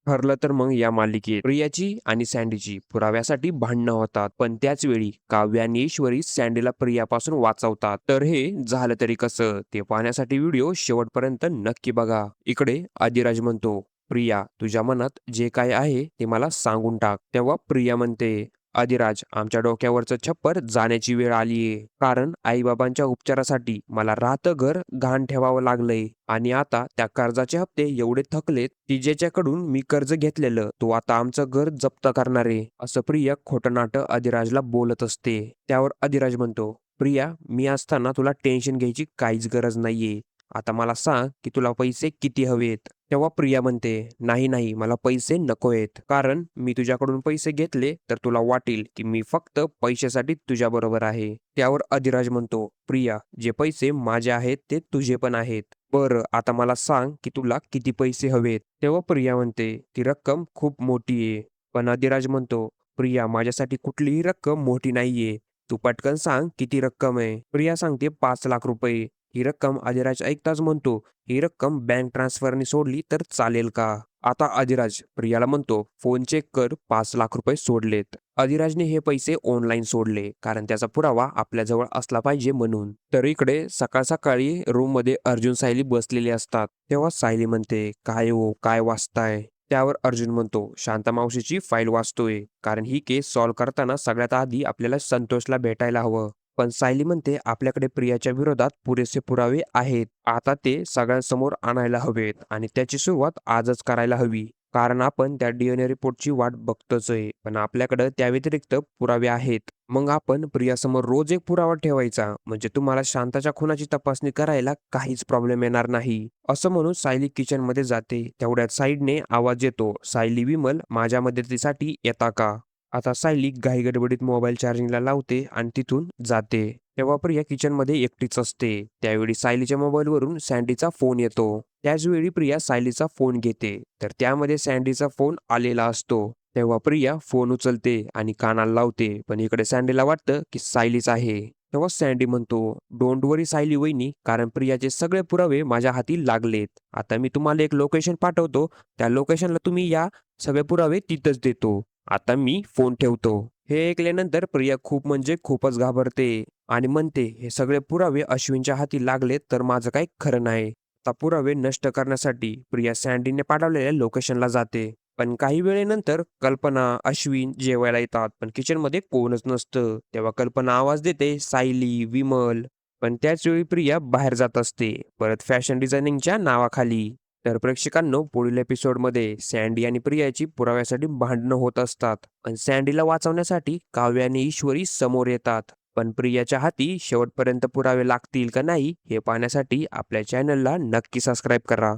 ठरलं तर मग या मालिकेत प्रियाची आणि सँडीची पुराव्यासाठी भांडणं होतात, पण त्याच वेळी काव्य आणि ईश्वरी सँडीला प्रियापासून वाचवतात. तर हे झालं तरी कसं ते पाहण्यासाठी व्हिडिओ शेवटपर्यंत नक्की बघा. इकडे आदिराज म्हणतो, प्रिया तुझ्या मनात जे काय आहे ते मला सांगून टाक. तेव्हा प्रिया म्हणते, आदिराज आमच्या डोक्यावरचं छप्पर जाण्याची वेळ आलीये. कारण आईबाबांच्या उपचारासाठी मला राहतं घर गहाण ठेवावं लागलंय आणि आता त्या कर्जाचे हप्ते एवढे थकलेत की ज्याच्याकडून मी कर्ज घेतलेलं तो आता आमचं घर जप्त करणार आहे, असं प्रिया खोटं नाटं अधिराजला बोलत असते. त्यावर अधिराज म्हणतो, प्रिया मी असताना तुला टेन्शन घ्यायची काहीच गरज नाहीये. आता मला सांग की तुला पैसे किती हवेत. तेव्हा प्रिया म्हणते, नाही नाही मला पैसे नकोयत. कारण मी तुझ्याकडून पैसे घेतले तर तुला वाटेल की मी फक्त पैशासाठी तुझ्याबरोबर आहे. त्यावर अधिराज म्हणतो, प्रिया जे पैसे माझे आहेत ते तुझे पण आहेत. बरं आता मला सांग की तुला किती पैसे हवेत. तेव्हा प्रिया म्हणते, ती रक्कम खूप मोठी आहे. पण अधिराज म्हणतो, प्रिया माझ्यासाठी कुठलीही रक्कम मोठी नाहीये. तू पटकन सांग किती रक्कम आहे. प्रिया सांगते 5 लाख रुपये. ही रक्कम अधिराज ऐकताच म्हणतो, ही रक्कम बँक ट्रान्सफरने सोडली तर चालेल का? आता अधिराज प्रियाला म्हणतो, फोन चेक कर 5 लाख रुपये सोडलेत. अधिराजने हे पैसे ऑनलाईन सोडले कारण त्याचा पुरावा आपल्याजवळ असला पाहिजे म्हणून. तर इकडे सकाळ सकाळी रूम मध्ये अर्जुन सायली बसलेले असतात. तेव्हा सायली म्हणते, काय हो काय वाचताय. त्यावर अर्जुन म्हणतो, शांता मावशीची फाईल वाचतोय कारण ही केस सॉल्व्ह करताना सगळ्यात आधी आपल्याला संतोषला भेटायला हवं. पण सायली म्हणते, आपल्याकडे प्रियाच्या विरोधात पुरेसे पुरावे आहेत. आता ते सगळ्यांसमोर आणायला हवेत आणि त्याची सुरुवात आजच करायला हवी. कारण आपण त्या DNA रिपोर्टची वाट बघतोच आहे. पण आपल्याकडे त्या व्यतिरिक्त पुरावे आहेत. मग आपण प्रियासमोर रोज एक पुरावा ठेवायचा म्हणजे तुम्हाला शांताच्या खुनाची तपासणी करायला काहीच प्रॉब्लेम येणार नाही. असं म्हणून सायली किचनमध्ये जाते. तेवढ्यात साईडने आवाज येतो, सायली विमल माझ्या मदतीसाठी येता का? आता सायली घाईगडबडीत मोबाईल चार्जिंगला लावते आणि तिथून जाते. तेव्हा प्रिया किचनमध्ये एकटीच असते. त्यावेळी सायलीच्या मोबाईलवरून सँडीचा फोन येतो. त्याचवेळी प्रिया सायलीचा फोन घेते तर त्यामध्ये सँडीचा फोन आलेला असतो. तेव्हा प्रिया फोन उचलते आणि कानाला लावते, पण इकडे सँडीला वाटतं की सायलीच आहे. तेव्हा सँडी म्हणतो, डोंट वरी सायली वहिनी, कारण प्रियाचे सगळे पुरावे माझ्या हाती लागलेत. आता मी तुम्हाला एक लोकेशन पाठवतो, त्या लोकेशनला तुम्ही या, सगळे पुरावे तिथंच देतो. आता मी फोन ठेवतो. हे ऐकल्यानंतर प्रिया खूप म्हणजे खूपच घाबरते आणि म्हणते, हे सगळे पुरावे अश्विनच्या हाती लागलेत तर माझं काही खरं नाही. आता पुरावे नष्ट करण्यासाठी प्रिया सँडीने पाठवलेल्या लोकेशनला जाते. पण काही वेळेनंतर कल्पना, अश्विन जेवायला येतात, पण किचनमध्ये कोणच नसतं. तेव्हा कल्पना आवाज देते, सायली, विमल. पण त्याच वेळी प्रिया बाहेर जात असते, परत फॅशन डिझायनिंगच्या नावाखाली. तर प्रेक्षकांनो, पुढील एपिसोडमध्ये सँडी आणि प्रियाची पुराव्यासाठी भांडणं होत असतात. पण सँडीला वाचवण्यासाठी काव्य आणि ईश्वरी समोर येतात. पण प्रियाच्या हाती शेवटपर्यंत पुरावे लागतील का नाही हे पाहण्यासाठी आपल्या चॅनलला नक्की सबस्क्राईब करा.